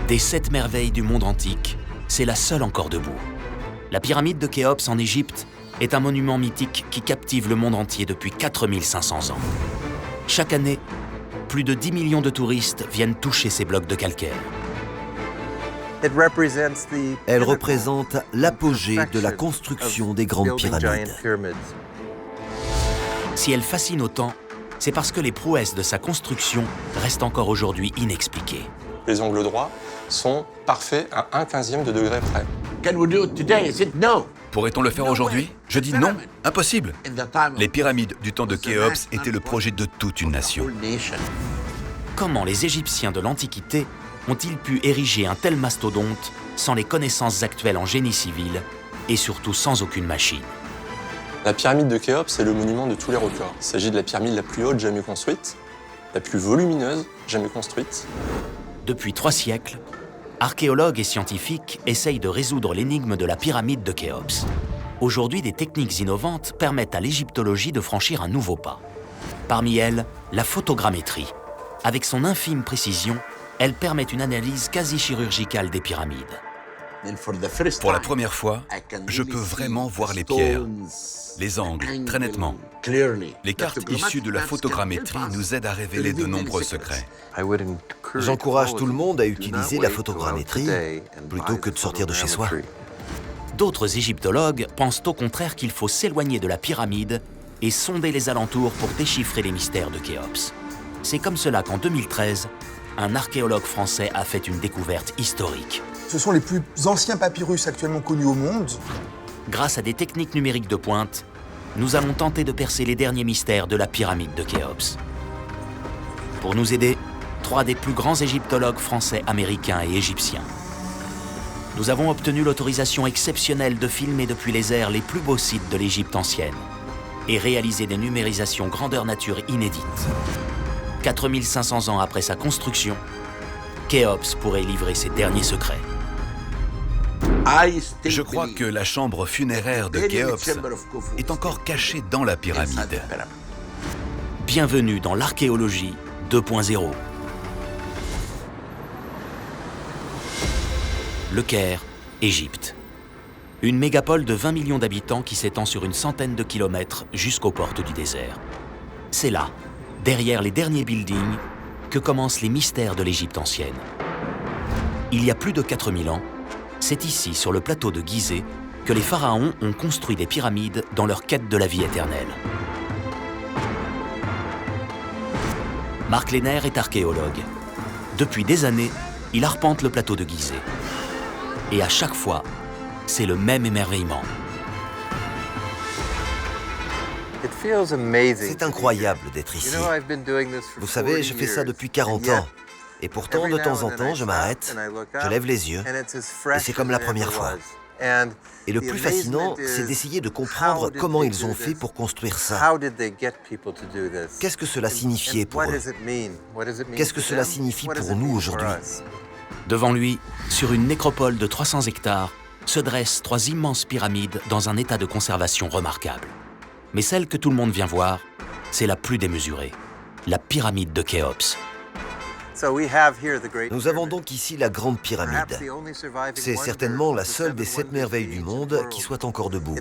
Des 7 merveilles du monde antique, c'est la seule encore debout. La pyramide de Khéops en Égypte est un monument mythique qui captive le monde entier depuis 4500 ans. Chaque année, plus de 10 millions de touristes viennent toucher ces blocs de calcaire. Elle représente l'apogée de la construction des grandes pyramides. Si elle fascine autant, c'est parce que les prouesses de sa construction restent encore aujourd'hui inexpliquées. Les angles droits sont parfaits à 1/15e de degré près. Pourrait-on le faire aujourd'hui? Je dis non, impossible. Les pyramides du temps de Khéops étaient le projet de toute une nation. Comment les Égyptiens de l'Antiquité ont-ils pu ériger un tel mastodonte sans les connaissances actuelles en génie civil et surtout sans aucune machine? La pyramide de Khéops est le monument de tous les records. Il s'agit de la pyramide la plus haute jamais construite, la plus volumineuse jamais construite. Depuis 3 siècles, archéologues et scientifiques essayent de résoudre l'énigme de la pyramide de Khéops. Aujourd'hui, des techniques innovantes permettent à l'égyptologie de franchir un nouveau pas. Parmi elles, la photogrammétrie. Avec son infime précision, elle permet une analyse quasi chirurgicale des pyramides. Pour la première fois, je peux vraiment voir les pierres, les angles, très nettement. Les cartes issues de la photogrammétrie nous aident à révéler de nombreux secrets. J'encourage tout le monde à utiliser la photogrammétrie plutôt que de sortir de chez soi. D'autres égyptologues pensent au contraire qu'il faut s'éloigner de la pyramide et sonder les alentours pour déchiffrer les mystères de Khéops. C'est comme cela qu'en 2013, un archéologue français a fait une découverte historique. Ce sont les plus anciens papyrus actuellement connus au monde. Grâce à des techniques numériques de pointe, nous allons tenter de percer les derniers mystères de la pyramide de Khéops. Pour nous aider, 3 des plus grands égyptologues français, américains et égyptiens. Nous avons obtenu l'autorisation exceptionnelle de filmer depuis les airs les plus beaux sites de l'Égypte ancienne et réaliser des numérisations grandeur nature inédites. 4500 ans après sa construction, Khéops pourrait livrer ses derniers secrets. Je crois que la chambre funéraire de Khéops est encore cachée dans la pyramide. Bienvenue dans l'archéologie 2.0. Le Caire, Égypte. Une mégapole de 20 millions d'habitants qui s'étend sur une centaine de kilomètres jusqu'aux portes du désert. C'est là, derrière les derniers buildings, que commencent les mystères de l'Égypte ancienne. Il y a plus de 4000 ans, c'est ici, sur le plateau de Gizeh, que les pharaons ont construit des pyramides dans leur quête de la vie éternelle. Marc Lehner est archéologue. Depuis des années, il arpente le plateau de Gizeh. Et à chaque fois, c'est le même émerveillement. C'est incroyable d'être ici. Vous savez, je fais ça depuis 40 ans. Et pourtant, de temps en temps, je m'arrête, je lève les yeux, et c'est comme la première fois. Et le plus fascinant, c'est d'essayer de comprendre comment ils ont fait pour construire ça. Qu'est-ce que cela signifiait pour eux? Qu'est-ce que cela signifie pour nous aujourd'hui? Devant lui, sur une nécropole de 300 hectares, se dressent 3 immenses pyramides dans un état de conservation remarquable. Mais celle que tout le monde vient voir, c'est la plus démesurée, la pyramide de Khéops. Nous avons donc ici la Grande Pyramide. C'est certainement la seule des 7 merveilles du monde qui soit encore debout.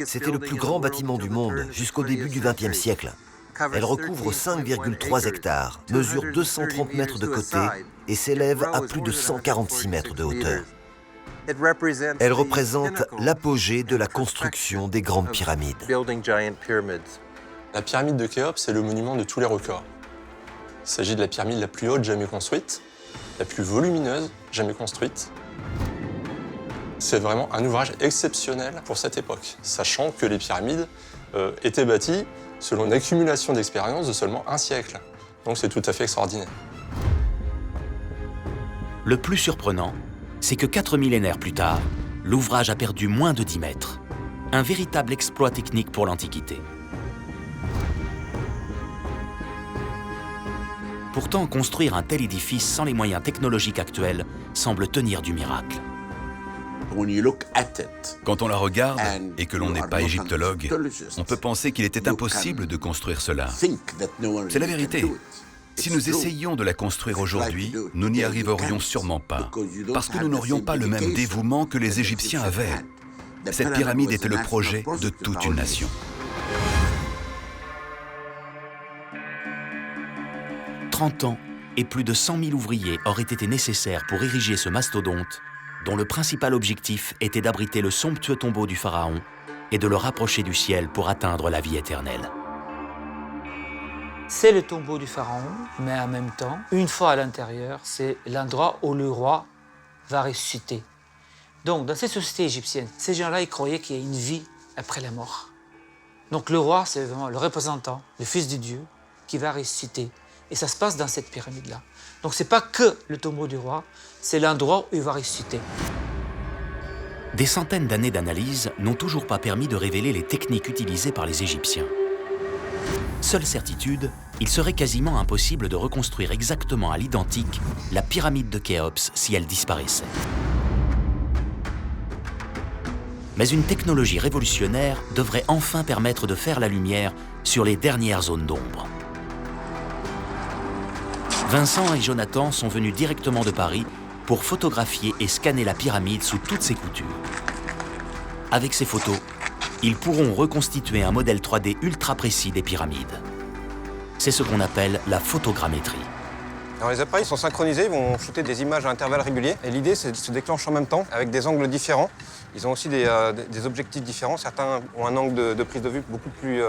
C'était le plus grand bâtiment du monde jusqu'au début du XXe siècle. Elle recouvre 5,3 hectares, mesure 230 mètres de côté et s'élève à plus de 146 mètres de hauteur. Elle représente l'apogée de la construction des grandes pyramides. La pyramide de Khéops est le monument de tous les records. Il s'agit de la pyramide la plus haute jamais construite, la plus volumineuse jamais construite. C'est vraiment un ouvrage exceptionnel pour cette époque, sachant que les pyramides étaient bâties selon une accumulation d'expérience de seulement 1 siècle. Donc c'est tout à fait extraordinaire. Le plus surprenant, c'est que 4 millénaires plus tard, l'ouvrage a perdu moins de 10 mètres. Un véritable exploit technique pour l'Antiquité. Pourtant, construire un tel édifice sans les moyens technologiques actuels semble tenir du miracle. Quand on la regarde et que l'on n'est pas égyptologue, on peut penser qu'il était impossible de construire cela. C'est la vérité. Si nous essayions de la construire aujourd'hui, nous n'y arriverions sûrement pas, parce que nous n'aurions pas le même dévouement que les Égyptiens avaient. Cette pyramide était le projet de toute une nation. « 30 ans et plus de 100 000 ouvriers auraient été nécessaires pour ériger ce mastodonte, dont le principal objectif était d'abriter le somptueux tombeau du pharaon et de le rapprocher du ciel pour atteindre la vie éternelle. C'est le tombeau du pharaon, mais en même temps, une fois à l'intérieur, c'est l'endroit où le roi va ressusciter. Donc, dans cette société égyptienne, ces gens-là, ils croyaient qu'il y a une vie après la mort. Donc, le roi, c'est vraiment le représentant, le fils de Dieu, qui va ressusciter. Et ça se passe dans cette pyramide-là. Donc, ce n'est pas que le tombeau du roi, c'est l'endroit où il va ressusciter. Des centaines d'années d'analyse n'ont toujours pas permis de révéler les techniques utilisées par les Égyptiens. Seule certitude, il serait quasiment impossible de reconstruire exactement à l'identique la pyramide de Khéops si elle disparaissait. Mais une technologie révolutionnaire devrait enfin permettre de faire la lumière sur les dernières zones d'ombre. Vincent et Jonathan sont venus directement de Paris pour photographier et scanner la pyramide sous toutes ses coutures. Avec ces photos, ils pourront reconstituer un modèle 3D ultra précis des pyramides. C'est ce qu'on appelle la photogrammétrie. Alors les appareils sont synchronisés, ils vont shooter des images à intervalles réguliers. Et l'idée, c'est de se déclencher en même temps, avec des angles différents. Ils ont aussi des objectifs différents. Certains ont un angle de prise de vue beaucoup plus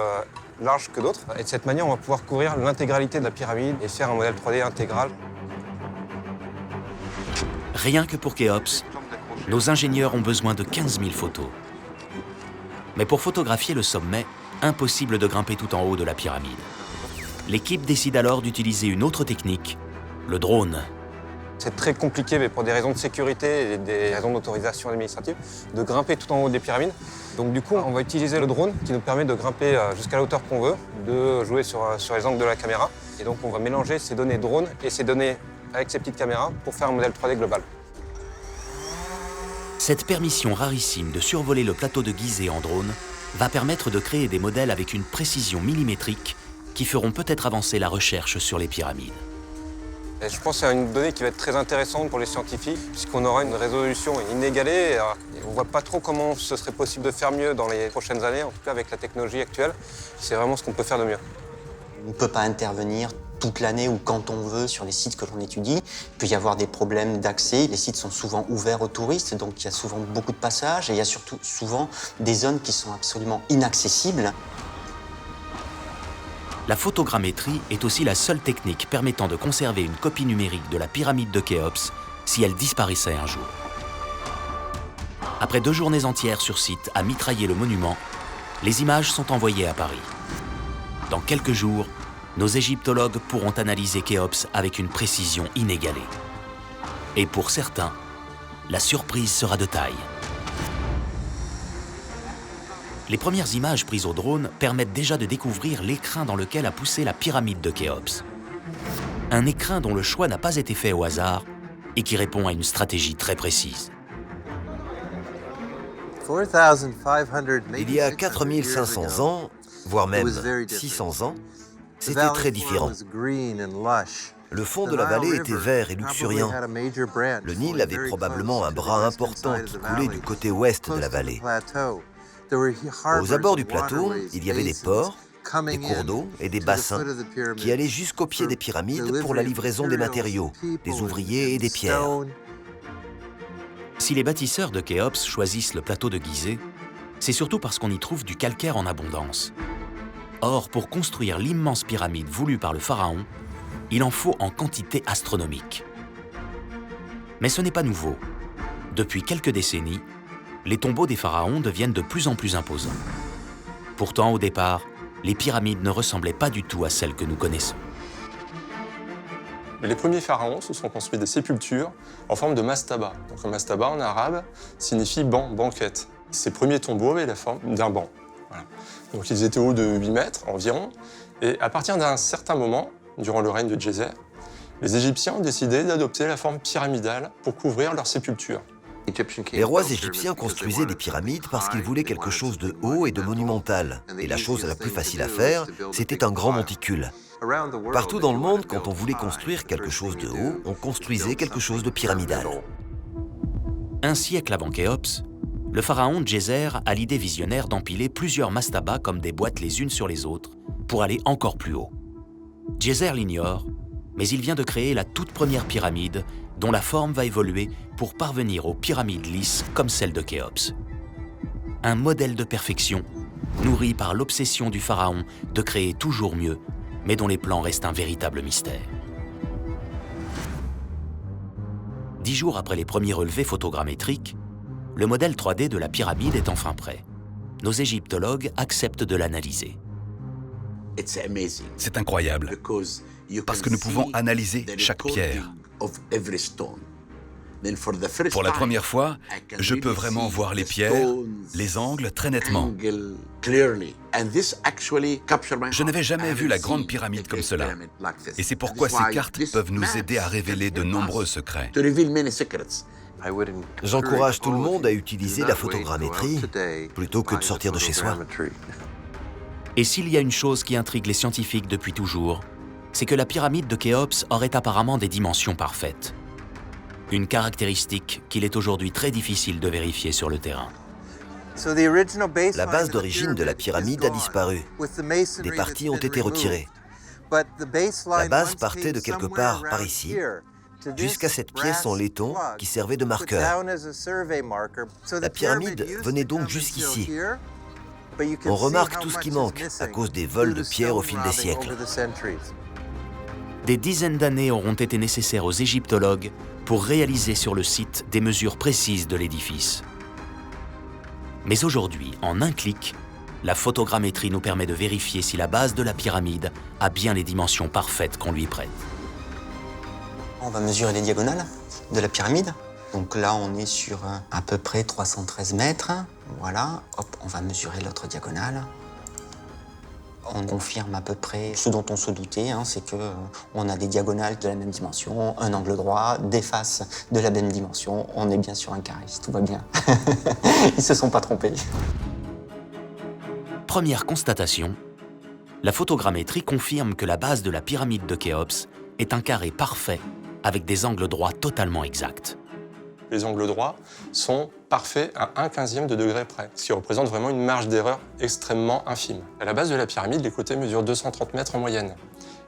large que d'autres. Et de cette manière, on va pouvoir couvrir l'intégralité de la pyramide et faire un modèle 3D intégral. Rien que pour Khéops, nos ingénieurs ont besoin de 15 000 photos. Mais pour photographier le sommet, impossible de grimper tout en haut de la pyramide. L'équipe décide alors d'utiliser une autre technique, le drone. C'est très compliqué, mais pour des raisons de sécurité et des raisons d'autorisation administrative, de grimper tout en haut des pyramides. Donc du coup, on va utiliser le drone qui nous permet de grimper jusqu'à la hauteur qu'on veut, de jouer sur les angles de la caméra. Et donc on va mélanger ces données drone et ces données avec ces petites caméras pour faire un modèle 3D global. Cette permission rarissime de survoler le plateau de Gizeh en drone va permettre de créer des modèles avec une précision millimétrique qui feront peut-être avancer la recherche sur les pyramides. Et je pense que c'est une donnée qui va être très intéressante pour les scientifiques, puisqu'on aura une résolution inégalée. Et on ne voit pas trop comment ce serait possible de faire mieux dans les prochaines années, en tout cas avec la technologie actuelle. C'est vraiment ce qu'on peut faire de mieux. On ne peut pas intervenir toute l'année ou quand on veut sur les sites que l'on étudie. Il peut y avoir des problèmes d'accès. Les sites sont souvent ouverts aux touristes, donc il y a souvent beaucoup de passages. Et il y a surtout souvent des zones qui sont absolument inaccessibles. La photogrammétrie est aussi la seule technique permettant de conserver une copie numérique de la pyramide de Khéops si elle disparaissait un jour. Après 2 journées entières sur site à mitrailler le monument, les images sont envoyées à Paris. Dans quelques jours, nos égyptologues pourront analyser Khéops avec une précision inégalée. Et pour certains, la surprise sera de taille. Les premières images prises au drone permettent déjà de découvrir l'écrin dans lequel a poussé la pyramide de Khéops. Un écrin dont le choix n'a pas été fait au hasard et qui répond à une stratégie très précise. Il y a 4500 ans, voire même 600 ans, c'était très différent. Le fond de la vallée était vert et luxuriant. Le Nil avait probablement un bras important qui coulait du côté ouest de la vallée. Aux abords du plateau, il y avait des ports, des cours d'eau et des bassins qui allaient jusqu'au pied des pyramides pour la livraison des matériaux, des ouvriers et des pierres. Si les bâtisseurs de Khéops choisissent le plateau de Gizeh, c'est surtout parce qu'on y trouve du calcaire en abondance. Or, pour construire l'immense pyramide voulue par le pharaon, il en faut en quantité astronomique. Mais ce n'est pas nouveau. Depuis quelques décennies, les tombeaux des pharaons deviennent de plus en plus imposants. Pourtant, au départ, les pyramides ne ressemblaient pas du tout à celles que nous connaissons. Les premiers pharaons se sont construits des sépultures en forme de mastaba. Donc un mastaba en arabe signifie banc, banquette. Ces premiers tombeaux avaient la forme d'un banc. Voilà. Donc ils étaient hauts de 8 mètres environ. Et à partir d'un certain moment, durant le règne de Djéser, les Égyptiens ont décidé d'adopter la forme pyramidale pour couvrir leurs sépultures. Les rois égyptiens construisaient des pyramides parce qu'ils voulaient quelque chose de haut et de monumental. Et la chose la plus facile à faire, c'était un grand monticule. Partout dans le monde, quand on voulait construire quelque chose de haut, on construisait quelque chose de pyramidal. Un siècle avant Khéops, le pharaon Djéser a l'idée visionnaire d'empiler plusieurs mastabas comme des boîtes les unes sur les autres pour aller encore plus haut. Djéser l'ignore, mais il vient de créer la toute première pyramide dont la forme va évoluer pour parvenir aux pyramides lisses comme celle de Khéops. Un modèle de perfection nourri par l'obsession du pharaon de créer toujours mieux, mais dont les plans restent un véritable mystère. 10 jours après les premiers relevés photogrammétriques, le modèle 3D de la pyramide est enfin prêt. Nos égyptologues acceptent de l'analyser. C'est incroyable, parce que nous pouvons analyser chaque pierre. Pour la première fois, je peux vraiment voir les pierres, les angles très nettement. Je n'avais jamais vu la grande pyramide comme cela. Et c'est pourquoi ces cartes peuvent nous aider à révéler de nombreux secrets. J'encourage tout le monde à utiliser la photogrammétrie plutôt que de sortir de chez soi. Et s'il y a une chose qui intrigue les scientifiques depuis toujours, c'est que la pyramide de Khéops aurait apparemment des dimensions parfaites. Une caractéristique qu'il est aujourd'hui très difficile de vérifier sur le terrain. La base d'origine de la pyramide a disparu. Des parties ont été retirées. La base partait de quelque part par ici, jusqu'à cette pièce en laiton qui servait de marqueur. La pyramide venait donc jusqu'ici. On remarque tout ce qui manque à cause des vols de pierres au fil des siècles. Des dizaines d'années auront été nécessaires aux égyptologues pour réaliser sur le site des mesures précises de l'édifice. Mais aujourd'hui, en un clic, la photogrammétrie nous permet de vérifier si la base de la pyramide a bien les dimensions parfaites qu'on lui prête. On va mesurer les diagonales de la pyramide. Donc là, on est sur à peu près 313 mètres. Voilà, hop, on va mesurer l'autre diagonale. On confirme à peu près ce dont on se doutait, c'est qu'on a des diagonales de la même dimension, un angle droit, des faces de la même dimension. On est bien sur un carré, tout va bien. Ils se sont pas trompés. Première constatation, la photogrammétrie confirme que la base de la pyramide de Khéops est un carré parfait avec des angles droits totalement exacts. Les angles droits sont parfaits à 1/15e de degré près, ce qui représente vraiment une marge d'erreur extrêmement infime. À la base de la pyramide, les côtés mesurent 230 mètres en moyenne.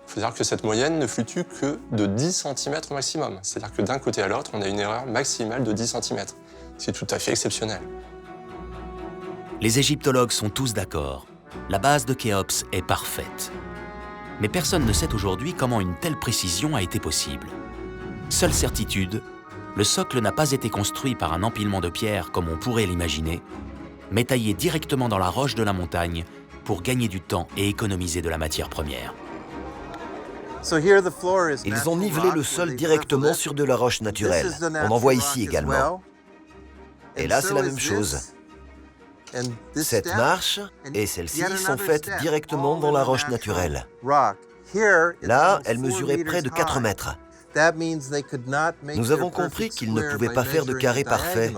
Il faut dire que cette moyenne ne fluctue que de 10 cm au maximum. C'est-à-dire que d'un côté à l'autre, on a une erreur maximale de 10 cm. C'est tout à fait exceptionnel. Les égyptologues sont tous d'accord. La base de Khéops est parfaite. Mais personne ne sait aujourd'hui comment une telle précision a été possible. Seule certitude, le socle n'a pas été construit par un empilement de pierres comme on pourrait l'imaginer, mais taillé directement dans la roche de la montagne pour gagner du temps et économiser de la matière première. Ils ont nivelé le sol directement sur de la roche naturelle. On en voit ici également. Et là, c'est la même chose. Cette marche et celle-ci sont faites directement dans la roche naturelle. Là, elle mesurait près de 4 mètres. Nous avons compris qu'ils ne pouvaient pas faire de carré parfait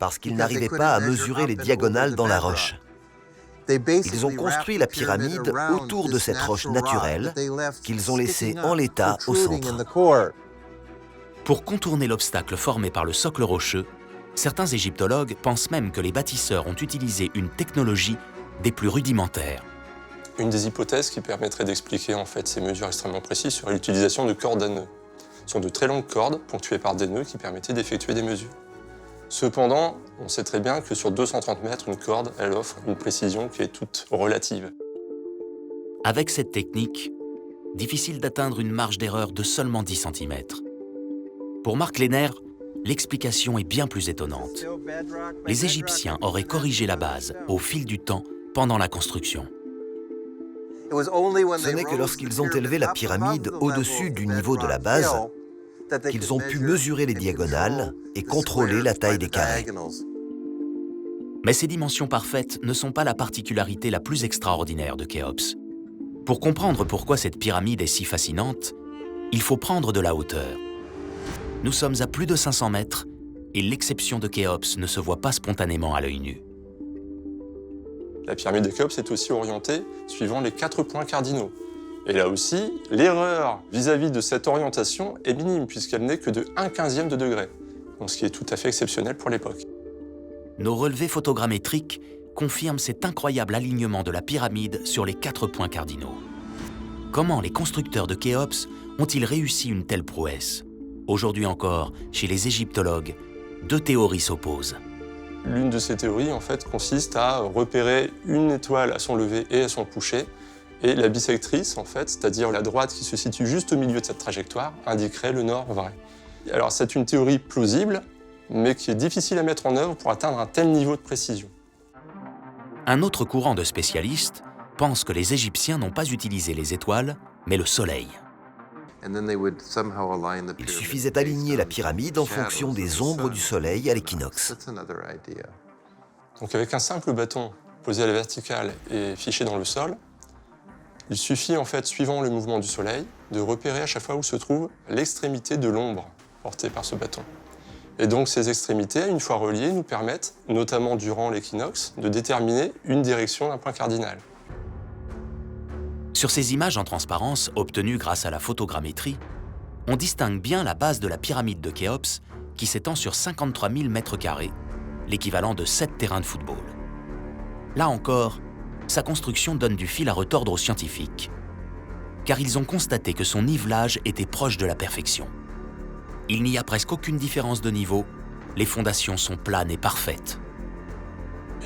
parce qu'ils n'arrivaient pas à mesurer les diagonales dans la roche. Ils ont construit la pyramide autour de cette roche naturelle qu'ils ont laissée en l'état au centre. Pour contourner l'obstacle formé par le socle rocheux, certains égyptologues pensent même que les bâtisseurs ont utilisé une technologie des plus rudimentaires. Une des hypothèses qui permettrait d'expliquer en fait ces mesures extrêmement précises serait l'utilisation de cordes à nœuds. Ce sont de très longues cordes ponctuées par des nœuds qui permettaient d'effectuer des mesures. Cependant, on sait très bien que sur 230 mètres, une corde, elle offre une précision qui est toute relative. Avec cette technique, difficile d'atteindre une marge d'erreur de seulement 10 cm. Pour Mark Lehner, l'explication est bien plus étonnante. Les Égyptiens auraient corrigé la base au fil du temps pendant la construction. Ce n'est que lorsqu'ils ont élevé la pyramide au-dessus du niveau de la base qu'ils ont pu mesurer les diagonales et contrôler la taille des carrés. Mais ces dimensions parfaites ne sont pas la particularité la plus extraordinaire de Khéops. Pour comprendre pourquoi cette pyramide est si fascinante, il faut prendre de la hauteur. Nous sommes à plus de 500 mètres et l'exception de Khéops ne se voit pas spontanément à l'œil nu. La pyramide de Khéops est aussi orientée suivant les 4 points cardinaux. Et là aussi, l'erreur vis-à-vis de cette orientation est minime, puisqu'elle n'est que de 1/15e de degré, donc ce qui est tout à fait exceptionnel pour l'époque. Nos relevés photogrammétriques confirment cet incroyable alignement de la pyramide sur les 4 points cardinaux. Comment les constructeurs de Khéops ont-ils réussi une telle prouesse? Aujourd'hui encore, chez les égyptologues, 2 théories s'opposent. L'une de ces théories, en fait, consiste à repérer une étoile à son lever et à son coucher, et la bissectrice, en fait, c'est-à-dire la droite qui se situe juste au milieu de cette trajectoire, indiquerait le nord vrai. Alors c'est une théorie plausible, mais qui est difficile à mettre en œuvre pour atteindre un tel niveau de précision. Un autre courant de spécialistes pense que les Égyptiens n'ont pas utilisé les étoiles, mais le soleil. Il suffisait d'aligner la pyramide en fonction des ombres du soleil à l'équinoxe. Donc avec un simple bâton posé à la verticale et fiché dans le sol, il suffit en fait, suivant le mouvement du soleil, de repérer à chaque fois où se trouve l'extrémité de l'ombre portée par ce bâton. Et donc ces extrémités, une fois reliées, nous permettent, notamment durant l'équinoxe, de déterminer une direction d'un point cardinal. Sur ces images en transparence obtenues grâce à la photogrammétrie, on distingue bien la base de la pyramide de Khéops qui s'étend sur 53 000 m², l'équivalent de 7 terrains de football. Là encore, sa construction donne du fil à retordre aux scientifiques, car ils ont constaté que son nivelage était proche de la perfection. Il n'y a presque aucune différence de niveau, les fondations sont planes et parfaites.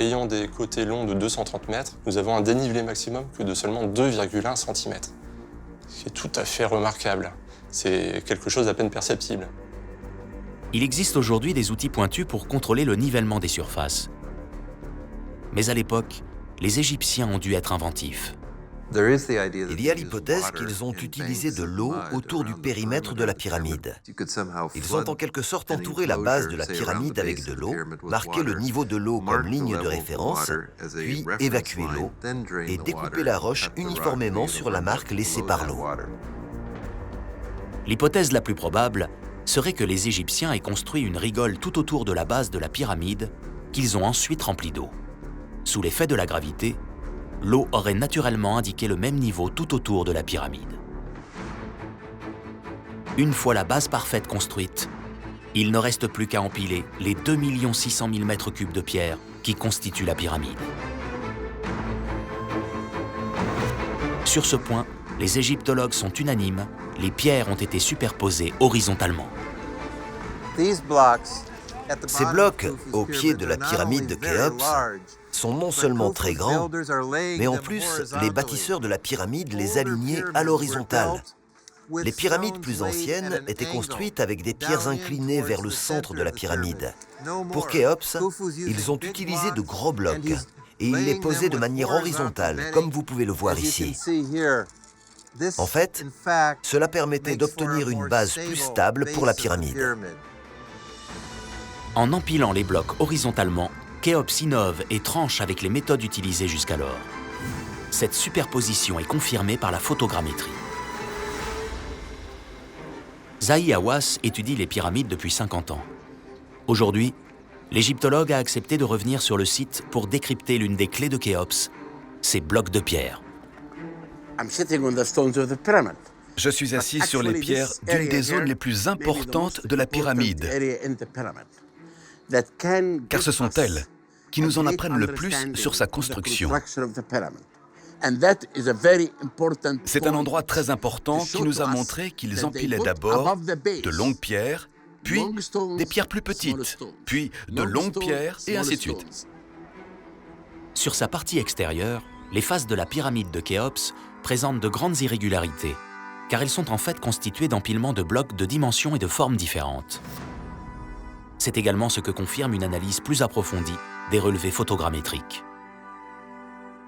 Ayant des côtés longs de 230 mètres, nous avons un dénivelé maximum que de seulement 2,1 cm. Ce qui est tout à fait remarquable. C'est quelque chose d'à peine perceptible. Il existe aujourd'hui des outils pointus pour contrôler le nivellement des surfaces. Mais à l'époque, les Égyptiens ont dû être inventifs. Il y a l'hypothèse qu'ils ont utilisé de l'eau autour du périmètre de la pyramide. Ils ont en quelque sorte entouré la base de la pyramide avec de l'eau, marqué le niveau de l'eau comme ligne de référence, puis évacué l'eau et découpé la roche uniformément sur la marque laissée par l'eau. L'hypothèse la plus probable serait que les Égyptiens aient construit une rigole tout autour de la base de la pyramide qu'ils ont ensuite remplie d'eau. Sous l'effet de la gravité, l'eau aurait naturellement indiqué le même niveau tout autour de la pyramide. Une fois la base parfaite construite, il ne reste plus qu'à empiler les 2 600 000 m³ de pierre qui constituent la pyramide. Sur ce point, les égyptologues sont unanimes, les pierres ont été superposées horizontalement. Ces blocs, au pied de la pyramide de Khéops, sont non seulement très grands, mais en plus, les bâtisseurs de la pyramide les alignaient à l'horizontale. Les pyramides plus anciennes étaient construites avec des pierres inclinées vers le centre de la pyramide. Pour Khéops, ils ont utilisé de gros blocs et ils les posaient de manière horizontale, comme vous pouvez le voir ici. En fait, cela permettait d'obtenir une base plus stable pour la pyramide. En empilant les blocs horizontalement, Khéops innove et tranche avec les méthodes utilisées jusqu'alors. Cette superposition est confirmée par la photogrammétrie. Zahi Hawass étudie les pyramides depuis 50 ans. Aujourd'hui, l'égyptologue a accepté de revenir sur le site pour décrypter l'une des clés de Khéops, ces blocs de pierre. Je suis assis sur les pierres d'une des zones les plus importantes de la pyramide, car ce sont elles qui nous en apprennent le plus sur sa construction. C'est un endroit très important qui nous a montré qu'ils empilaient d'abord de longues pierres, puis des pierres plus petites, puis de longues pierres, et ainsi de suite. Sur sa partie extérieure, les faces de la pyramide de Khéops présentent de grandes irrégularités, car elles sont en fait constituées d'empilements de blocs de dimensions et de formes différentes. C'est également ce que confirme une analyse plus approfondie des relevés photogrammétriques.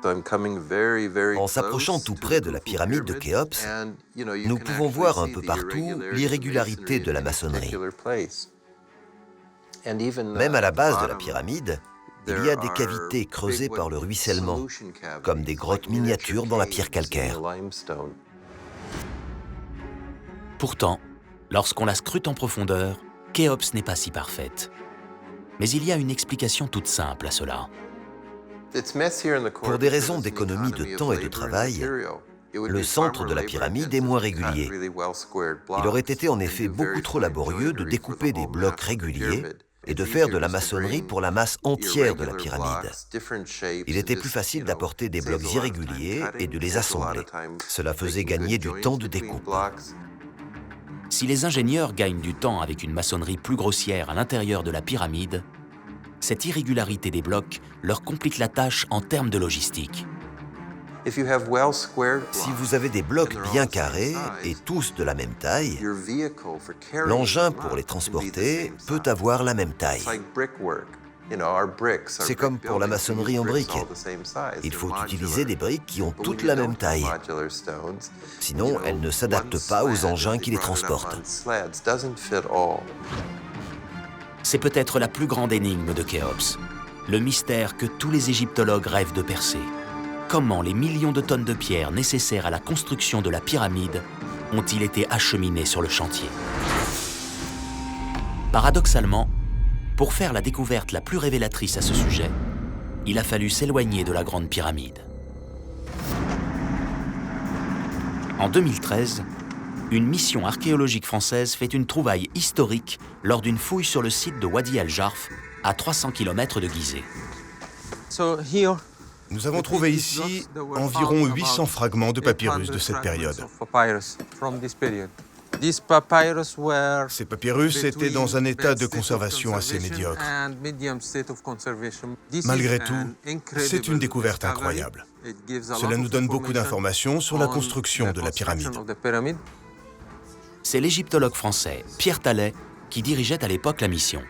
En s'approchant tout près de la pyramide de Khéops, nous pouvons voir un peu partout l'irrégularité de la maçonnerie. Même à la base de la pyramide, il y a des cavités creusées par le ruissellement, comme des grottes miniatures dans la pierre calcaire. Pourtant, lorsqu'on la scrute en profondeur, Khéops n'est pas si parfaite. Mais il y a une explication toute simple à cela. Pour des raisons d'économie de temps et de travail, Le centre de la pyramide est moins régulier. Il aurait été en effet beaucoup trop laborieux de découper des blocs réguliers et de faire de la maçonnerie pour la masse entière de la pyramide. Il était plus facile d'apporter des blocs irréguliers et de les assembler. Cela faisait gagner du temps de découpe. Si les ingénieurs gagnent du temps avec une maçonnerie plus grossière à l'intérieur de la pyramide, cette irrégularité des blocs leur complique la tâche en termes de logistique. Si vous avez des blocs bien carrés et tous de la même taille, l'engin pour les transporter peut avoir la même taille. C'est comme pour la maçonnerie en briques. Il faut utiliser des briques qui ont toutes la même taille. Sinon, elles ne s'adaptent pas aux engins qui les transportent. C'est peut-être la plus grande énigme de Khéops, le mystère que tous les égyptologues rêvent de percer. Comment les millions de tonnes de pierres nécessaires à la construction de la pyramide ont-ils été acheminés sur le chantier? Paradoxalement, pour faire la découverte la plus révélatrice à ce sujet, il a fallu s'éloigner de la Grande Pyramide. En 2013, une mission archéologique française fait une trouvaille historique lors d'une fouille sur le site de Wadi el-Jarf, à 300 km de Gizeh. Nous avons trouvé ici environ 800 fragments de papyrus de cette période. Ces papyrus étaient dans un état de conservation assez médiocre. Malgré tout, c'est une découverte incroyable. Cela nous donne beaucoup d'informations sur la construction de la pyramide. C'est l'égyptologue français Pierre Tallet qui dirigeait à l'époque la mission.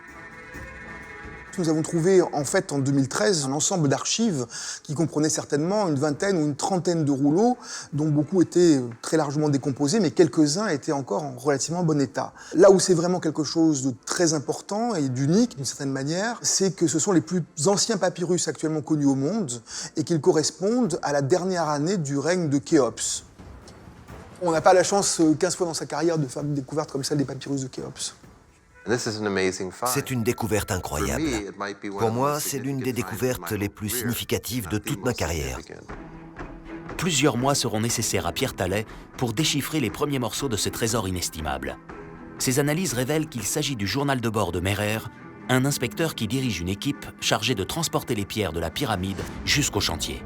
Nous avons trouvé en fait en 2013 un ensemble d'archives qui comprenait certainement une vingtaine ou une trentaine de rouleaux dont beaucoup étaient très largement décomposés mais quelques-uns étaient encore en relativement bon état. Là où c'est vraiment quelque chose de très important et d'unique d'une certaine manière, c'est que ce sont les plus anciens papyrus actuellement connus au monde et qu'ils correspondent à la dernière année du règne de Khéops. On n'a pas la chance 15 fois dans sa carrière de faire une découverte comme celle des papyrus de Khéops. C'est une découverte incroyable. Pour moi, c'est l'une des découvertes les plus significatives de toute ma carrière. Plusieurs mois seront nécessaires à Pierre Tallet pour déchiffrer les premiers morceaux de ce trésor inestimable. Ces analyses révèlent qu'il s'agit du journal de bord de Merer, un inspecteur qui dirige une équipe chargée de transporter les pierres de la pyramide jusqu'au chantier.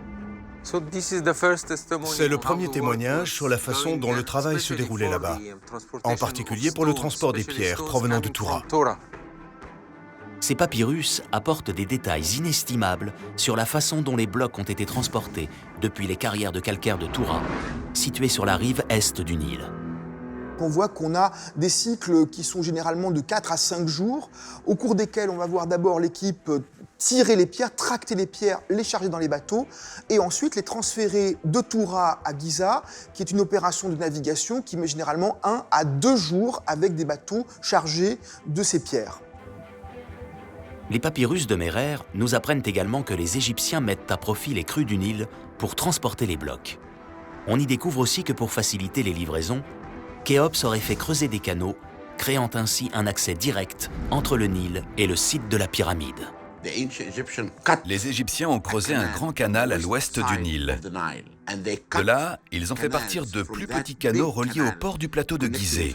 C'est le premier témoignage sur la façon dont le travail se déroulait là-bas, en particulier pour le transport des pierres provenant de Toura. Ces papyrus apportent des détails inestimables sur la façon dont les blocs ont été transportés depuis les carrières de calcaire de Toura, situées sur la rive est du Nil. On voit qu'on a des cycles qui sont généralement de 4 à 5 jours, au cours desquels on va voir d'abord l'équipe tirer les pierres, tracter les pierres, les charger dans les bateaux, et ensuite les transférer de Toura à Giza, qui est une opération de navigation qui met généralement 1 à 2 jours avec des bateaux chargés de ces pierres. Les papyrus de Merer nous apprennent également que les Égyptiens mettent à profit les crues du Nil pour transporter les blocs. On y découvre aussi que pour faciliter les livraisons, Khéops aurait fait creuser des canaux, créant ainsi un accès direct entre le Nil et le site de la pyramide. Les Égyptiens ont creusé un grand canal à l'ouest du Nil. De là, ils ont fait partir de plus petits canaux reliés au port du plateau de Gizeh.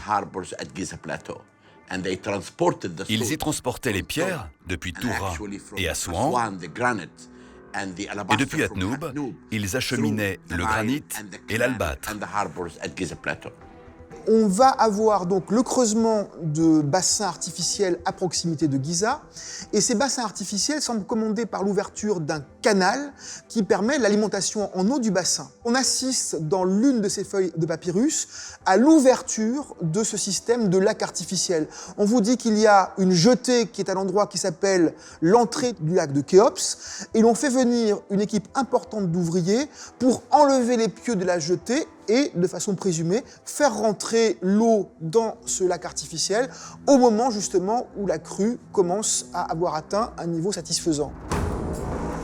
Ils y transportaient les pierres depuis Toura et Assouan, et depuis Atnoub, ils acheminaient le granit et l'albâtre. On va avoir donc le creusement de bassins artificiels à proximité de Giza, et ces bassins artificiels semblent commandés par l'ouverture d'un canal qui permet l'alimentation en eau du bassin. On assiste dans l'une de ces feuilles de papyrus à l'ouverture de ce système de lac artificiel. On vous dit qu'il y a une jetée qui est à l'endroit qui s'appelle l'entrée du lac de Khéops, et l'on fait venir une équipe importante d'ouvriers pour enlever les pieux de la jetée et, de façon présumée, faire rentrer l'eau dans ce lac artificiel au moment justement où la crue commence à avoir atteint un niveau satisfaisant.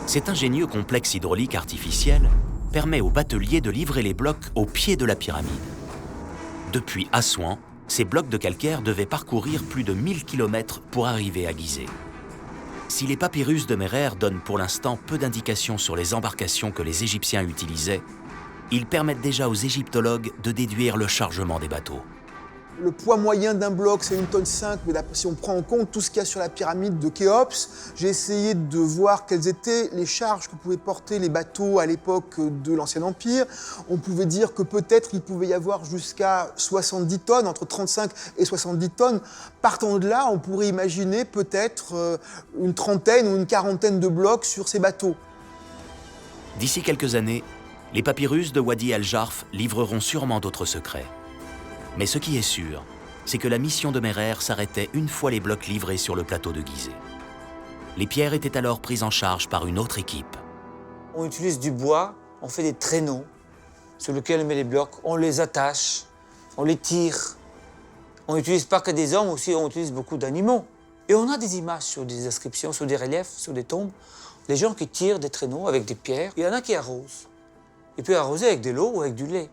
Cet ingénieux complexe hydraulique artificiel permet aux bateliers de livrer les blocs au pied de la pyramide. Depuis Assouan, ces blocs de calcaire devaient parcourir plus de 1000 km pour arriver à Gizeh. Si les papyrus de Merer donnent pour l'instant peu d'indications sur les embarcations que les Égyptiens utilisaient, ils permettent déjà aux égyptologues de déduire le chargement des bateaux. Le poids moyen d'un bloc, c'est 1,5 tonne, mais si on prend en compte tout ce qu'il y a sur la pyramide de Khéops, j'ai essayé de voir quelles étaient les charges que pouvaient porter les bateaux à l'époque de l'Ancien Empire. On pouvait dire que peut-être il pouvait y avoir jusqu'à 70 tonnes, entre 35 et 70 tonnes. Partant de là, on pourrait imaginer peut-être une trentaine ou une quarantaine de blocs sur ces bateaux. D'ici quelques années, les papyrus de Wadi el-Jarf livreront sûrement d'autres secrets. Mais ce qui est sûr, c'est que la mission de Merer s'arrêtait une fois les blocs livrés sur le plateau de Gizeh. Les pierres étaient alors prises en charge par une autre équipe. On utilise du bois, on fait des traîneaux sur lesquels on met les blocs, on les attache, on les tire. On n'utilise pas que des hommes, aussi on utilise beaucoup d'animaux. Et on a des images sur des inscriptions, sur des reliefs, sur des tombes, des gens qui tirent des traîneaux avec des pierres. Il y en a qui arrosent. Il peut arroser avec de l'eau ou avec du lait.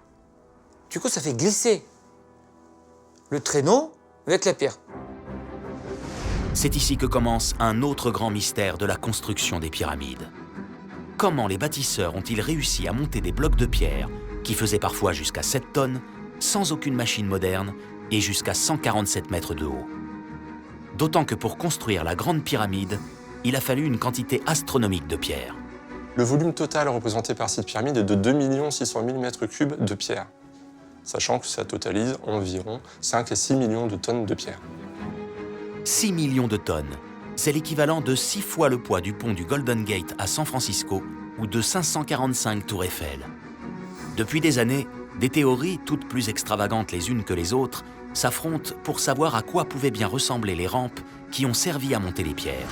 Du coup, ça fait glisser le traîneau avec la pierre. C'est ici que commence un autre grand mystère de la construction des pyramides. Comment les bâtisseurs ont-ils réussi à monter des blocs de pierre qui faisaient parfois jusqu'à 7 tonnes, sans aucune machine moderne et jusqu'à 147 mètres de haut? D'autant que pour construire la grande pyramide, il a fallu une quantité astronomique de pierre. Le volume total représenté par cette pyramide est de 2 600 000 m3 de pierre, sachant que ça totalise environ 5 à 6 millions de tonnes de pierre. 6 millions de tonnes, c'est l'équivalent de 6 fois le poids du pont du Golden Gate à San Francisco ou de 545 tours Eiffel. Depuis des années, des théories, toutes plus extravagantes les unes que les autres, s'affrontent pour savoir à quoi pouvaient bien ressembler les rampes qui ont servi à monter les pierres.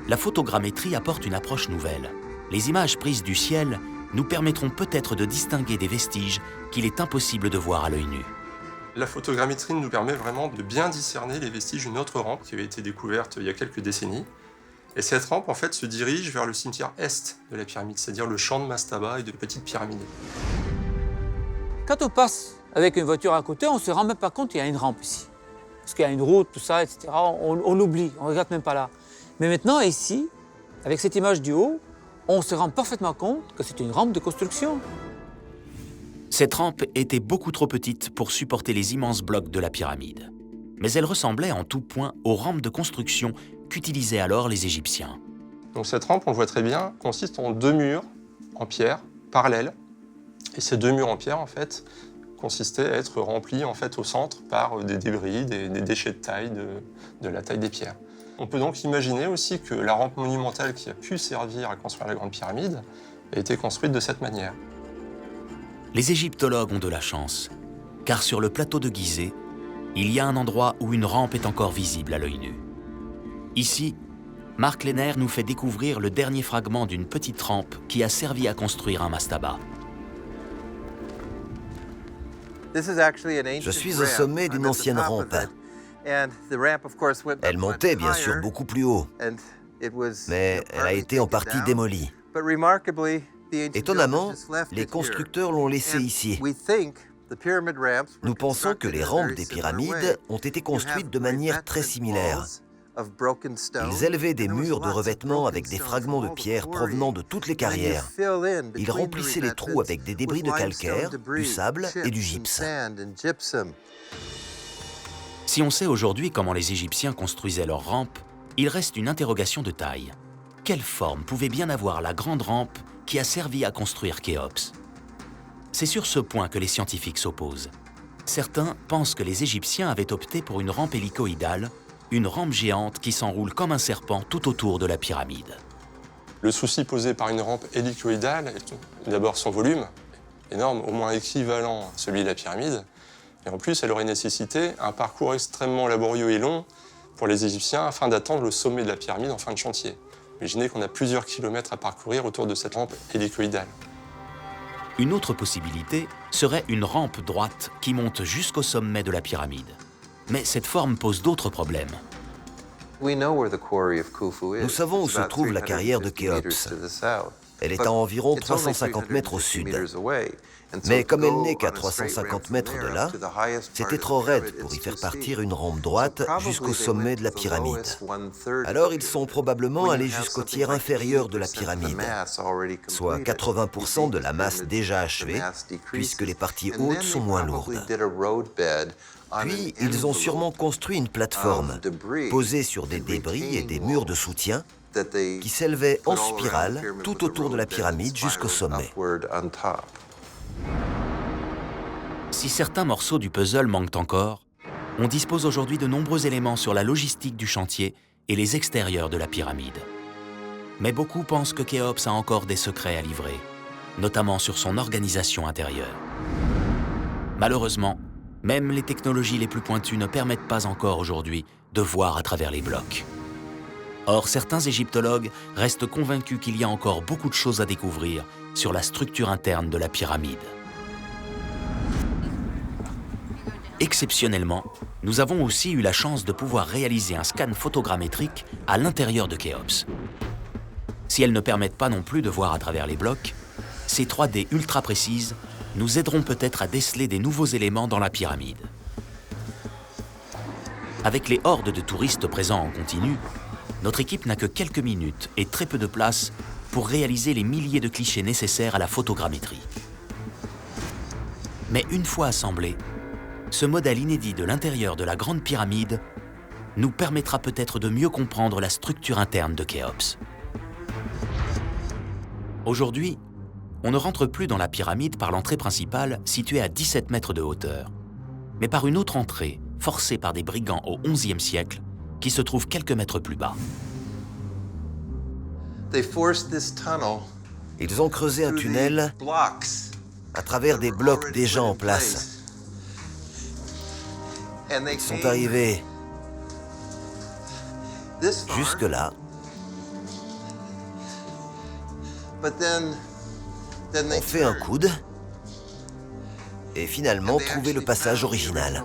La photogrammétrie apporte une approche nouvelle. Les images prises du ciel nous permettront peut-être de distinguer des vestiges qu'il est impossible de voir à l'œil nu. La photogrammétrie nous permet vraiment de bien discerner les vestiges d'une autre rampe qui avait été découverte il y a quelques décennies. Et cette rampe, en fait, se dirige vers le cimetière est de la pyramide, c'est-à-dire le champ de mastaba et de petites pyramides. Quand on passe avec une voiture à côté, on ne se rend même pas compte qu'il y a une rampe ici. Parce qu'il y a une route, tout ça, etc. On l'oublie, on ne regarde même pas là. Mais maintenant, ici, avec cette image du haut, on se rend parfaitement compte que c'est une rampe de construction. Cette rampe était beaucoup trop petite pour supporter les immenses blocs de la pyramide. Mais elle ressemblait en tout point aux rampes de construction qu'utilisaient alors les Égyptiens. Donc cette rampe, on le voit très bien, consiste en 2 murs en pierre parallèles. Et ces 2 murs en pierre, en fait, consistaient à être remplis en fait, au centre par des débris, des déchets de taille, de la taille des pierres. On peut donc imaginer aussi que la rampe monumentale qui a pu servir à construire la Grande Pyramide a été construite de cette manière. Les égyptologues ont de la chance, car sur le plateau de Gizeh, il y a un endroit où une rampe est encore visible à l'œil nu. Ici, Mark Lehner nous fait découvrir le dernier fragment d'une petite rampe qui a servi à construire un mastaba. Je suis au sommet d'une ancienne rampe. Elle montait bien sûr beaucoup plus haut, mais elle a été en partie démolie. Étonnamment, les constructeurs l'ont laissée ici. Nous pensons que les rampes des pyramides ont été construites de manière très similaire. Ils élevaient des murs de revêtement avec des fragments de pierre provenant de toutes les carrières. Ils remplissaient les trous avec des débris de calcaire, du sable et du gypse. Si on sait aujourd'hui comment les Égyptiens construisaient leurs rampes, il reste une interrogation de taille. Quelle forme pouvait bien avoir la grande rampe qui a servi à construire Khéops? C'est sur ce point que les scientifiques s'opposent. Certains pensent que les Égyptiens avaient opté pour une rampe hélicoïdale, une rampe géante qui s'enroule comme un serpent tout autour de la pyramide. Le souci posé par une rampe hélicoïdale est d'abord son volume, énorme, au moins équivalent à celui de la pyramide. Et en plus, elle aurait nécessité un parcours extrêmement laborieux et long pour les Égyptiens afin d'atteindre le sommet de la pyramide en fin de chantier. Imaginez qu'on a plusieurs kilomètres à parcourir autour de cette rampe hélicoïdale. Une autre possibilité serait une rampe droite qui monte jusqu'au sommet de la pyramide. Mais cette forme pose d'autres problèmes. Nous savons où se trouve la carrière de Khéops. Elle est à environ 350 mètres au sud. Mais comme elle n'est qu'à 350 mètres de là, c'était trop raide pour y faire partir une rampe droite jusqu'au sommet de la pyramide. Alors ils sont probablement allés jusqu'au tiers inférieur de la pyramide, soit 80% de la masse déjà achevée, puisque les parties hautes sont moins lourdes. Puis, ils ont sûrement construit une plateforme posée sur des débris et des murs de soutien qui s'élevaient en spirale tout autour de la pyramide jusqu'au sommet. Si certains morceaux du puzzle manquent encore, on dispose aujourd'hui de nombreux éléments sur la logistique du chantier et les extérieurs de la pyramide. Mais beaucoup pensent que Khéops a encore des secrets à livrer, notamment sur son organisation intérieure. Malheureusement, même les technologies les plus pointues ne permettent pas encore aujourd'hui de voir à travers les blocs. Or, certains égyptologues restent convaincus qu'il y a encore beaucoup de choses à découvrir sur la structure interne de la pyramide. Exceptionnellement, nous avons aussi eu la chance de pouvoir réaliser un scan photogrammétrique à l'intérieur de Khéops. Si elles ne permettent pas non plus de voir à travers les blocs, ces 3D ultra précises nous aideront peut-être à déceler des nouveaux éléments dans la pyramide. Avec les hordes de touristes présents en continu, notre équipe n'a que quelques minutes et très peu de place pour réaliser les milliers de clichés nécessaires à la photogrammétrie. Mais une fois assemblé, ce modèle inédit de l'intérieur de la Grande Pyramide nous permettra peut-être de mieux comprendre la structure interne de Khéops. Aujourd'hui, on ne rentre plus dans la pyramide par l'entrée principale située à 17 mètres de hauteur, mais par une autre entrée forcée par des brigands au XIe siècle qui se trouve quelques mètres plus bas. Ils ont creusé un tunnel à travers des blocs déjà en place. Ils sont arrivés jusque-là. On fait un coude et finalement trouvé le passage original.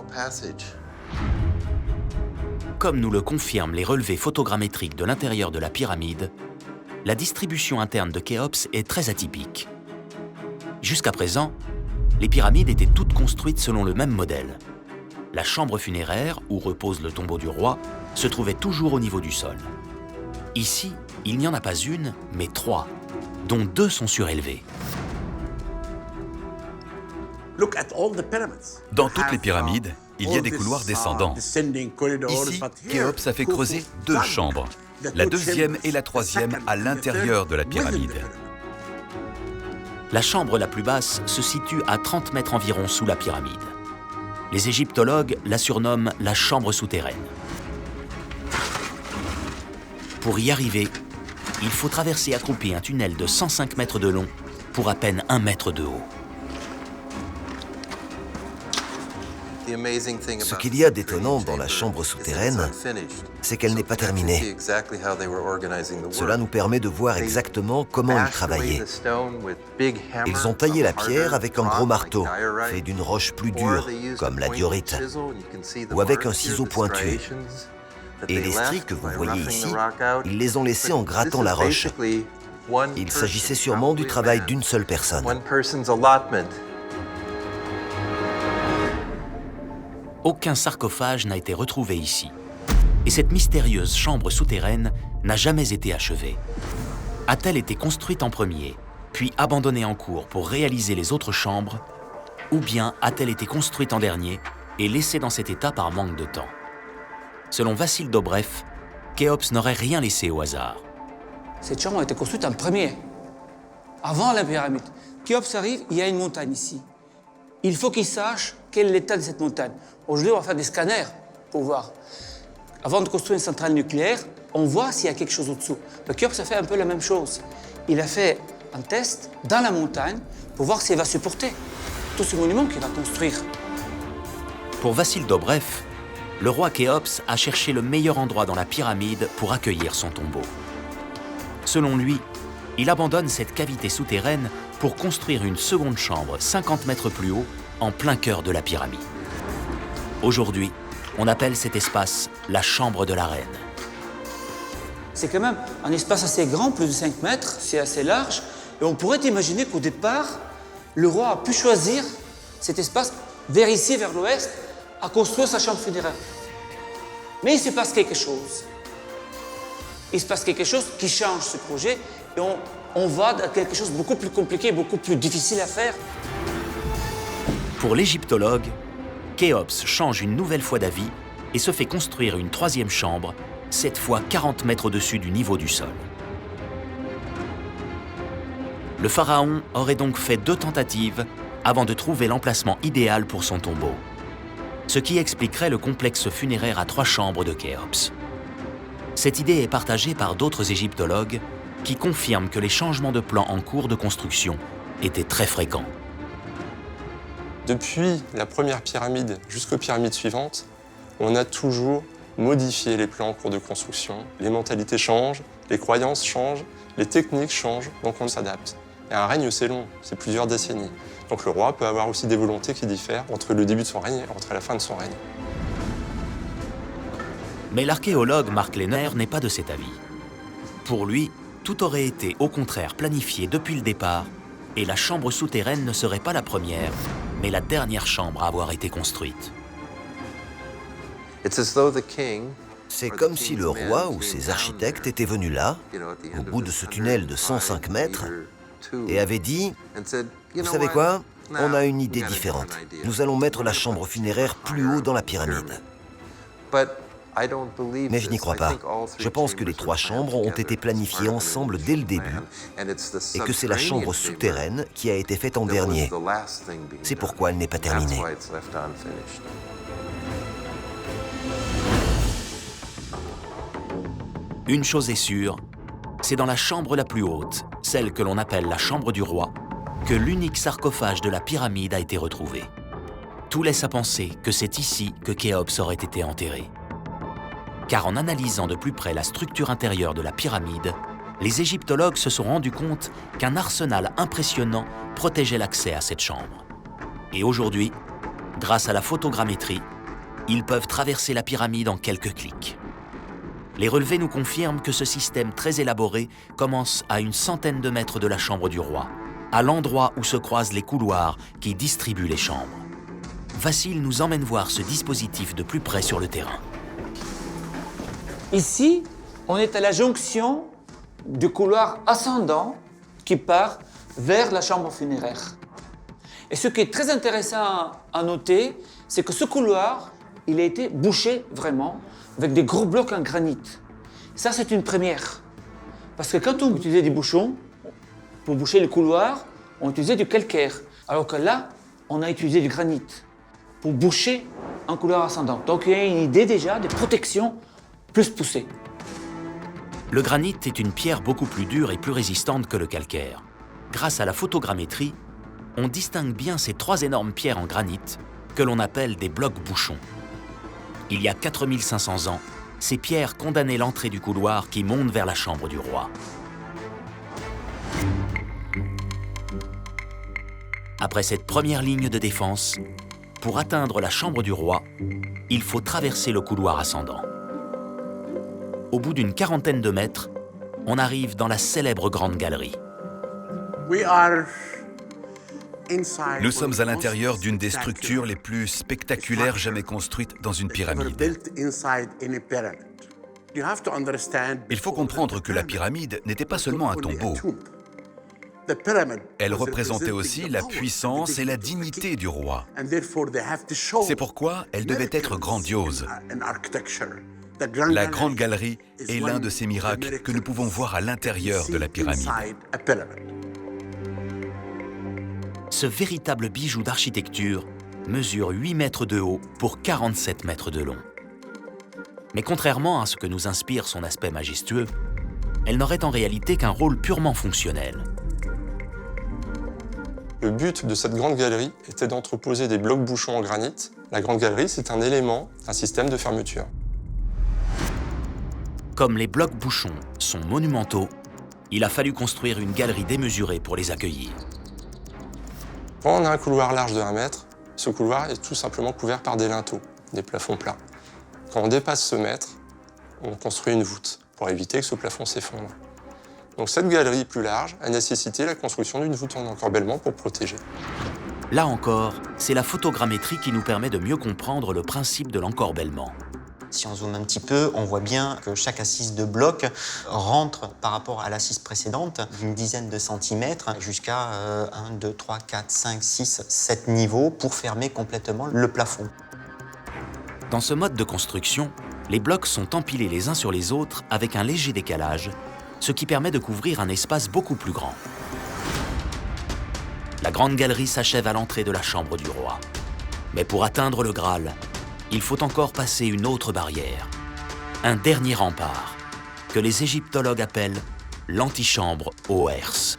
Comme nous le confirment les relevés photogrammétriques de l'intérieur de la pyramide, la distribution interne de Khéops est très atypique. Jusqu'à présent, les pyramides étaient toutes construites selon le même modèle. La chambre funéraire, où repose le tombeau du roi, se trouvait toujours au niveau du sol. Ici, il n'y en a pas une, mais 3, dont 2 sont surélevées. Dans toutes les pyramides, il y a des couloirs descendants. Ici, Khéops a fait creuser 2 chambres, la 2e et la 3e à l'intérieur de la pyramide. La chambre la plus basse se situe à 30 mètres environ sous la pyramide. Les égyptologues la surnomment la chambre souterraine. Pour y arriver, il faut traverser accroupi un tunnel de 105 mètres de long pour à peine 1 mètre de haut. Ce qu'il y a d'étonnant dans la chambre souterraine, c'est qu'elle n'est pas terminée. Cela nous permet de voir exactement comment ils travaillaient. Ils ont taillé la pierre avec un gros marteau, fait d'une roche plus dure, comme la diorite, ou avec un ciseau pointu. Et les stries que vous voyez ici, ils les ont laissés en grattant la roche. Il s'agissait sûrement du travail d'une seule personne. Aucun sarcophage n'a été retrouvé ici. Et cette mystérieuse chambre souterraine n'a jamais été achevée. A-t-elle été construite en premier, puis abandonnée en cours pour réaliser les autres chambres, ou bien a-t-elle été construite en dernier et laissée dans cet état par manque de temps? Selon Vassil Dobrev, Khéops n'aurait rien laissé au hasard. Cette chambre a été construite en premier, avant la pyramide. Khéops arrive, il y a une montagne ici. Il faut qu'il sache quel est l'état de cette montagne. Aujourd'hui, on va faire des scanners pour voir. Avant de construire une centrale nucléaire, on voit s'il y a quelque chose au-dessous. Le Khéops a fait un peu la même chose. Il a fait un test dans la montagne pour voir s'il va supporter tout ce monument qu'il va construire. Pour Vassil Dobrev, le roi Khéops a cherché le meilleur endroit dans la pyramide pour accueillir son tombeau. Selon lui, il abandonne cette cavité souterraine pour construire une seconde chambre 50 mètres plus haut, en plein cœur de la pyramide. Aujourd'hui, on appelle cet espace la chambre de la reine. C'est quand même un espace assez grand, plus de 5 mètres, c'est assez large, Et on pourrait imaginer qu'au départ, le roi a pu choisir cet espace vers ici, vers l'ouest, à construire sa chambre funéraire. Mais il se passe quelque chose. Il se passe quelque chose qui change ce projet et on va dans quelque chose de beaucoup plus compliqué, beaucoup plus difficile à faire. Pour l'égyptologue, Khéops change une nouvelle fois d'avis et se fait construire une troisième chambre, cette fois 40 mètres au-dessus du niveau du sol. Le pharaon aurait donc fait 2 tentatives avant de trouver l'emplacement idéal pour son tombeau, ce qui expliquerait le complexe funéraire à 3 chambres de Khéops. Cette idée est partagée par d'autres égyptologues qui confirment que les changements de plan en cours de construction étaient très fréquents. Depuis la première pyramide jusqu'aux pyramides suivantes, on a toujours modifié les plans en cours de construction. Les mentalités changent, les croyances changent, les techniques changent, donc on s'adapte. Et un règne, c'est long, c'est plusieurs décennies. Donc le roi peut avoir aussi des volontés qui diffèrent entre le début de son règne et entre la fin de son règne. Mais l'archéologue Mark Lehner n'est pas de cet avis. Pour lui, tout aurait été au contraire planifié depuis le départ et la chambre souterraine ne serait pas la première, mais la dernière chambre à avoir été construite. C'est comme si le roi ou ses architectes étaient venus là, au bout de ce tunnel de 105 mètres, et avaient dit « Vous savez quoi? On a une idée différente. Nous allons mettre la chambre funéraire plus haut dans la pyramide. » Mais je n'y crois pas. Je pense que les 3 chambres ont été planifiées ensemble dès le début et que c'est la chambre souterraine qui a été faite en dernier. C'est pourquoi elle n'est pas terminée. Une chose est sûre, c'est dans la chambre la plus haute, celle que l'on appelle la chambre du roi, que l'unique sarcophage de la pyramide a été retrouvé. Tout laisse à penser que c'est ici que Khéops aurait été enterré. Car en analysant de plus près la structure intérieure de la pyramide, les égyptologues se sont rendus compte qu'un arsenal impressionnant protégeait l'accès à cette chambre. Et aujourd'hui, grâce à la photogrammétrie, ils peuvent traverser la pyramide en quelques clics. Les relevés nous confirment que ce système très élaboré commence à une centaine de mètres de la chambre du roi, à l'endroit où se croisent les couloirs qui distribuent les chambres. Vassil nous emmène voir ce dispositif de plus près sur le terrain. Ici, on est à la jonction du couloir ascendant qui part vers la chambre funéraire. Et ce qui est très intéressant à noter, c'est que ce couloir, il a été bouché vraiment avec des gros blocs en granit. Ça, c'est une première. Parce que quand on utilisait des bouchons, pour boucher le couloir, on utilisait du calcaire. Alors que là, on a utilisé du granit pour boucher un couloir ascendant. Donc il y a une idée déjà de protection plus poussée. Le granit est une pierre beaucoup plus dure et plus résistante que le calcaire. Grâce à la photogrammétrie, on distingue bien ces 3 énormes pierres en granit que l'on appelle des blocs bouchons. Il y a 4500 ans, ces pierres condamnaient l'entrée du couloir qui monte vers la chambre du roi. Après cette première ligne de défense, pour atteindre la chambre du roi, il faut traverser le couloir ascendant. Au bout d'une quarantaine de mètres, on arrive dans la célèbre Grande Galerie. Nous sommes à l'intérieur d'une des structures les plus spectaculaires jamais construites dans une pyramide. Il faut comprendre que la pyramide n'était pas seulement un tombeau. Elle représentait aussi la puissance et la dignité du roi. C'est pourquoi elle devait être grandiose. La Grande Galerie est l'un de ces miracles que nous pouvons voir à l'intérieur de la pyramide. Ce véritable bijou d'architecture mesure 8 mètres de haut pour 47 mètres de long. Mais contrairement à ce que nous inspire son aspect majestueux, elle n'aurait en réalité qu'un rôle purement fonctionnel. Le but de cette grande galerie était d'entreposer des blocs bouchons en granit. La grande galerie, c'est un élément d'un système de fermeture. Comme les blocs bouchons sont monumentaux, il a fallu construire une galerie démesurée pour les accueillir. Quand on a un couloir large de 1 mètre, ce couloir est tout simplement couvert par des linteaux, des plafonds plats. Quand on dépasse ce mètre, on construit une voûte pour éviter que ce plafond s'effondre. Donc cette galerie plus large a nécessité la construction d'une voûte en encorbellement pour protéger. Là encore, c'est la photogrammétrie qui nous permet de mieux comprendre le principe de l'encorbellement. Si on zoome un petit peu, on voit bien que chaque assise de bloc rentre par rapport à l'assise précédente d'une dizaine de centimètres jusqu'à 1, 2, 3, 4, 5, 6, 7 niveaux pour fermer complètement le plafond. Dans ce mode de construction, les blocs sont empilés les uns sur les autres avec un léger décalage, ce qui permet de couvrir un espace beaucoup plus grand. La grande galerie s'achève à l'entrée de la chambre du roi. Mais pour atteindre le Graal, il faut encore passer une autre barrière, un dernier rempart, que les égyptologues appellent l'antichambre au Herse.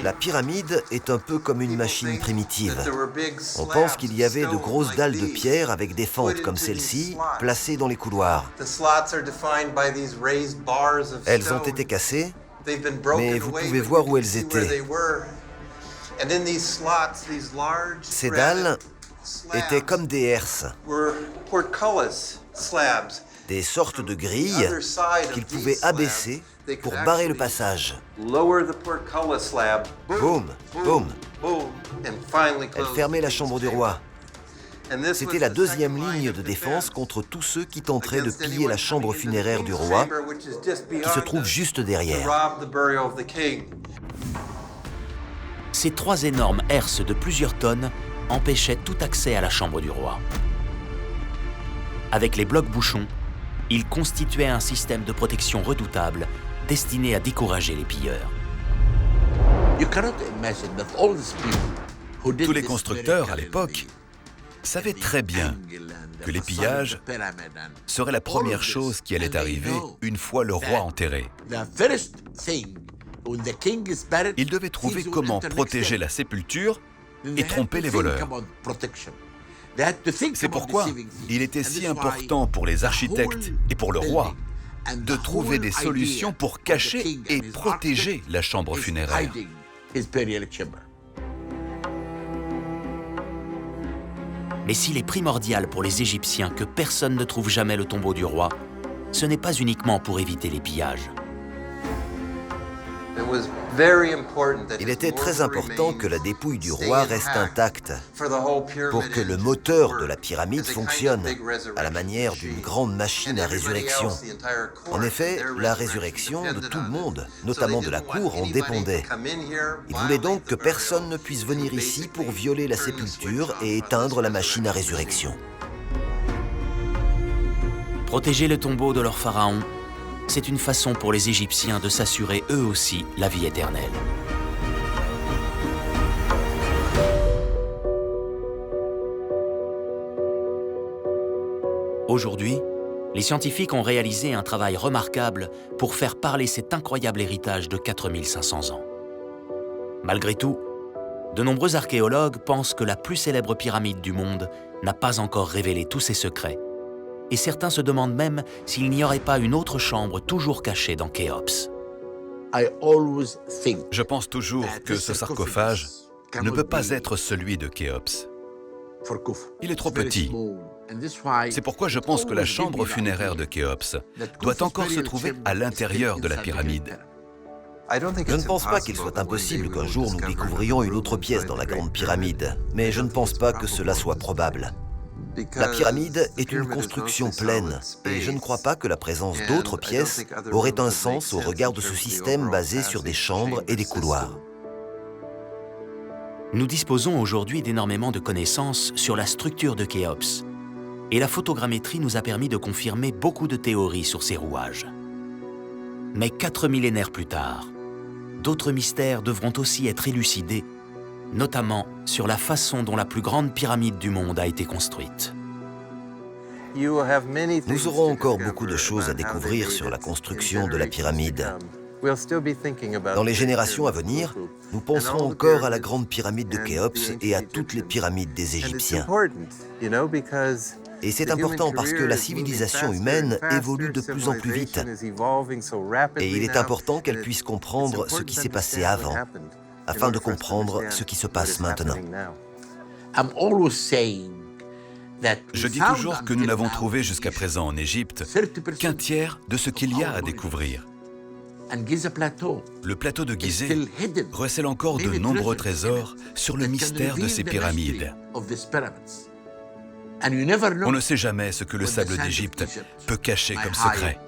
La pyramide est un peu comme une machine primitive. On pense qu'il y avait de grosses dalles de pierre avec des fentes comme celle-ci, placées dans les couloirs. Elles ont été cassées, mais vous pouvez voir où elles étaient. Ces dalles étaient comme des herses, des sortes de grilles qu'ils pouvaient abaisser pour barrer le passage. Boum, boum. Elle fermait la chambre du roi. C'était la deuxième ligne de défense contre tous ceux qui tenteraient de piller la chambre funéraire du roi, qui se trouve juste derrière. Ces trois énormes herses de plusieurs tonnes empêchaient tout accès à la chambre du roi. Avec les blocs bouchons, ils constituaient un système de protection redoutable destiné à décourager les pilleurs. Tous les constructeurs à l'époque savaient très bien que les pillages seraient la première chose qui allait arriver une fois le roi enterré. Ils devaient trouver comment protéger la sépulture et tromper les voleurs. C'est pourquoi il était si important pour les architectes et pour le roi de trouver des solutions pour cacher et protéger la chambre funéraire. Mais s'il est primordial pour les Égyptiens que personne ne trouve jamais le tombeau du roi, ce n'est pas uniquement pour éviter les pillages. Il était très important que la dépouille du roi reste intacte pour que le moteur de la pyramide fonctionne à la manière d'une grande machine à résurrection. En effet, la résurrection de tout le monde, notamment de la cour, en dépendait. Il voulait donc que personne ne puisse venir ici pour violer la sépulture et éteindre la machine à résurrection. Protéger le tombeau de leur pharaon, c'est une façon pour les Égyptiens de s'assurer eux aussi la vie éternelle. Aujourd'hui, les scientifiques ont réalisé un travail remarquable pour faire parler cet incroyable héritage de 4500 ans. Malgré tout, de nombreux archéologues pensent que la plus célèbre pyramide du monde n'a pas encore révélé tous ses secrets. Et certains se demandent même s'il n'y aurait pas une autre chambre toujours cachée dans Khéops. Je pense toujours que ce sarcophage ne peut pas être celui de Khéops. Il est trop petit. C'est pourquoi je pense que la chambre funéraire de Khéops doit encore se trouver à l'intérieur de la pyramide. Je ne pense pas qu'il soit impossible qu'un jour nous découvrions une autre pièce dans la grande pyramide, mais je ne pense pas que cela soit probable. La pyramide est une construction pleine, et je ne crois pas que la présence d'autres pièces aurait un sens au regard de ce système basé sur des chambres et des couloirs. Nous disposons aujourd'hui d'énormément de connaissances sur la structure de Khéops, et la photogrammétrie nous a permis de confirmer beaucoup de théories sur ces rouages. Mais 4 millénaires plus tard, d'autres mystères devront aussi être élucidés, notamment sur la façon dont la plus grande pyramide du monde a été construite. Nous aurons encore beaucoup de choses à découvrir sur la construction de la pyramide. Dans les générations à venir, nous penserons encore à la grande pyramide de Khéops et à toutes les pyramides des Égyptiens. Et c'est important parce que la civilisation humaine évolue de plus en plus vite. Et il est important qu'elle puisse comprendre ce qui s'est passé avant, afin de comprendre ce qui se passe maintenant. Je dis toujours que nous n'avons trouvé jusqu'à présent en Égypte qu'un tiers de ce qu'il y a à découvrir. Le plateau de Gizeh recèle encore de nombreux trésors sur le mystère de ces pyramides. On ne sait jamais ce que le sable d'Égypte peut cacher comme secret.